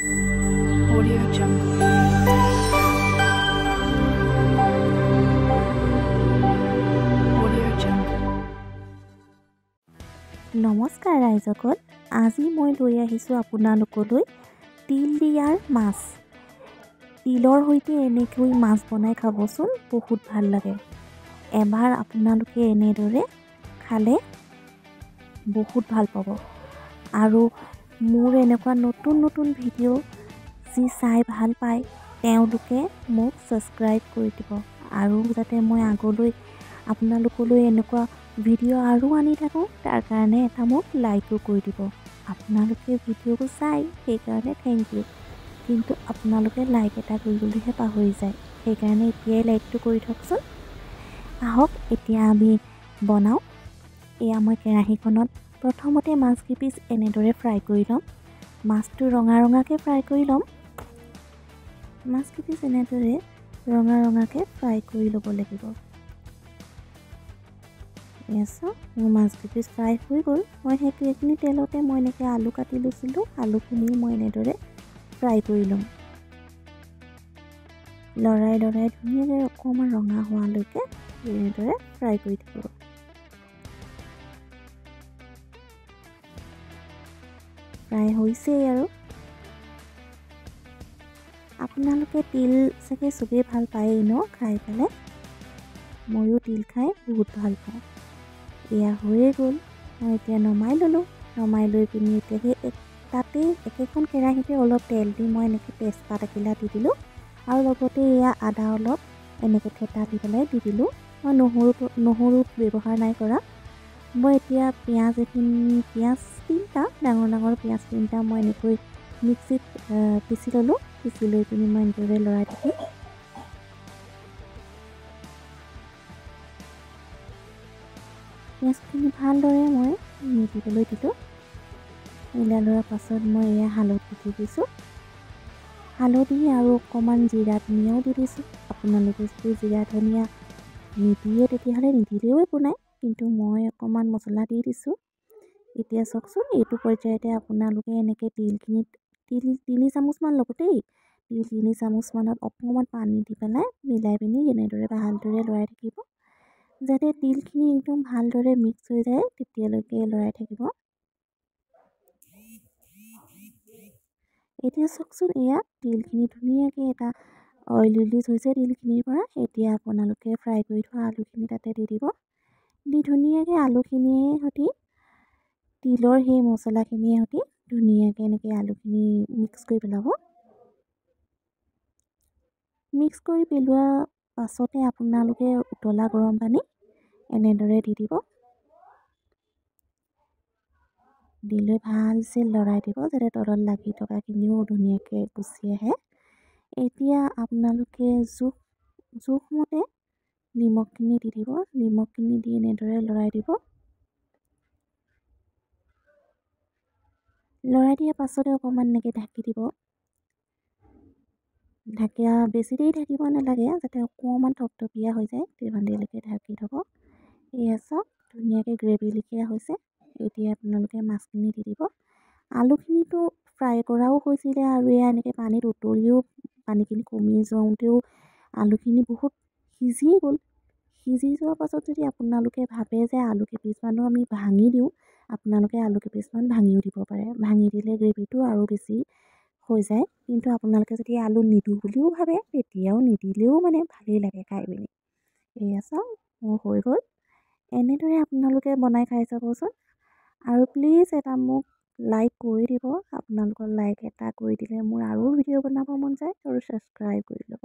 Audio Jungle. Audio Jungle. নমস্কাৰ ৰাইজসকল, আজি মই লৈ আহিছোঁ আপোনালোকলৈ তিল দিয়াৰ মাছ। তিলৰ সৈতে এনেকৈ মাছ বনাই খাবচোন, বহুত ভাল লাগে। এবাৰ আপোনালোকে এনেদৰে খালে বহুত ভাল পাব। আৰু মোৰ এনেকুৱা নতুন নতুন ভিডিঅ' যি চাই ভাল পায় তেওঁলোকে মোক ছাবস্ক্ৰাইব কৰি দিব, আৰু যাতে মই আগলৈ আপোনালোকলৈ এনেকুৱা ভিডিঅ' আৰু আনি থাকোঁ তাৰ কাৰণে এটা মোক লাইকো কৰি দিব। আপোনালোকে ভিডিঅ'টো চাই সেইকাৰণে থেংক ইউ, কিন্তু আপোনালোকে লাইক এটা কৰিবলৈহে পাহৰি যায়, সেইকাৰণে এতিয়াই লাইকটো কৰি থওকচোন। আহক এতিয়া আমি বনাওঁ। এয়া মই কেৰাহীখনত প্ৰথমতে মাছকেইপিচ এনেদৰে ফ্ৰাই কৰি ল'ম। মাছটো ৰঙা ৰঙাকৈ ফ্ৰাই কৰি ল'ম। মাছকেইপিচ এনেদৰে ৰঙা ৰঙাকৈ ফ্ৰাই কৰি ল'ব লাগিব। মোৰ মাছকেইপিচ ফ্ৰাই হৈ গ'ল। মই সেইখিনি তেলতে মই এনেকৈ আলু কাটি লৈছিলোঁ, আলুখিনিও মই এনেদৰে ফ্ৰাই কৰি ল'ম। লৰাই লৰাই ধুনীয়াকৈ অকণমান ৰঙা হোৱালৈকে এনেদৰে ফ্ৰাই কৰি থাকিব। ফ্ৰাই হৈছেই। আৰু আপোনালোকে তিল চাগে চবেই ভাল পায়েই ন খাই পেলাই। ময়ো তিল খাই বহুত ভাল পাওঁ। এয়া হৈয়ে গ'ল। মই এতিয়া নমাই ল'লোঁ। নমাই লৈ পিনি এতিয়া সেই তাতেই একেখন কেৰাহীতে অলপ তেল দি মই এনেকৈ তেজপাত এখিলা দি দিলোঁ, আৰু লগতে এয়া আদা অলপ এনেকৈ থেতা দি পেলাই দি দিলোঁ। মই নহৰু ব্যৱহাৰ নাই কৰা। মই এতিয়া পিঁয়াজ তিনিটা ডাঙৰ ডাঙৰ পিঁয়াজ তিনিটা মই এনেকৈ মিক্সিত পিচি ল'লোঁ। পিচি লৈ পিনি মই এনেদৰে লৰাই থাকিম। পিঁয়াজখিনি ভালদৰে মই মিলিবলৈ দিলোঁ। মিলাই লোৱাৰ পাছত মই এয়া হালধি দি দিছোঁ। হালধি আৰু অকণমান জিৰা ধনিয়াও দি দিছোঁ। আপোনালোকে যদি জিৰা ধনিয়া নিদিয়ে তেতিয়াহ'লে নিদিলেও একো নাই, কিন্তু মই অকণমান মছলা দি দিছোঁ। এতিয়া চাওকচোন, এইটো পৰ্যায়তে আপোনালোকে এনেকৈ তিল 3 চামুচমান ল'ব দেই। তিল 3 চামুচমানত অকণমান পানী দি পেলাই মিলাই পিনি এনেদৰে ভালদৰে লৰাই থাকিব, যাতে তিলখিনি একদম ভালদৰে মিক্স হৈ যায় তেতিয়ালৈকে লৰাই থাকিব। এতিয়া চাওকচোন, এয়া তিলখিনি ধুনীয়াকৈ এটা অইল ৰিলিজ হৈছে তিলখিনিৰ পৰা। এতিয়া আপোনালোকে ফ্ৰাই কৰি থোৱা আলুখিনি তাতে দি দিব। দি ধুনীয়াকৈ আলুখিনিৰ সৈতে তিলৰ সেই মছলাখিনিৰ সৈতে ধুনীয়াকৈ এনেকৈ আলুখিনি মিক্স কৰি পেলাব। মিক্স কৰি পেলোৱা পাছতে আপোনালোকে উতলা গৰম পানী এনেদৰে দি দিব। দি লৈ ভালছে লৰাই দিব, যাতে তলত লাগি থকাখিনিও ধুনীয়াকৈ গুচি আহে। এতিয়া আপোনালোকে জোখমতে নিমখখিনি দি দিব। নিমখখিনি দি এনেদৰে লৰাই দিব। লৰাই দিয়াৰ পাছতে অকণমান এনেকৈ ঢাকি দিব। বেছি দেৰি ঢাকিব নালাগে, যাতে অকণমান থপথপীয়া হৈ যায় তিমান দেৰিলৈকে ঢাকি থ'ব। এয়া চাওক, ধুনীয়াকৈ গ্ৰেভি লেখীয়া হৈছে। এতিয়া আপোনালোকে মাছখিনি দি দিব। আলুখিনিতো ফ্ৰাই কৰাও হৈছিলে, আৰু এয়া এনেকৈ পানীত উতলিও পানীখিনি কমি যাওঁতেও আলুখিনি বহুত সিজিয়ে গ'ল। সিজি যোৱাৰ পাছত যদি আপোনালোকে ভাবে যে আলু কেইপিচমানো আমি ভাঙি দিওঁ, আপোনালোকে আলু কেইপিচমান ভাঙিও দিব পাৰে। ভাঙি দিলে গ্ৰেভিটো আৰু বেছি হৈ যায়, কিন্তু আপোনালোকে যদি আলু নিদিওঁ বুলিও ভাবে তেতিয়াও নিদিলেও মানে ভালেই লাগে খাই পিনি। এয়া চাওক, মোৰ হৈ গ'ল। এনেদৰে আপোনালোকে বনাই খাই চাবচোন, আৰু প্লিজ এটা মোক লাইক কৰি দিব। আপোনালোকৰ লাইক এটা কৰি দিলে মোৰ আৰু ভিডিঅ' বনাব মন যায়, আৰু ছাবস্ক্ৰাইব কৰি ল'ব।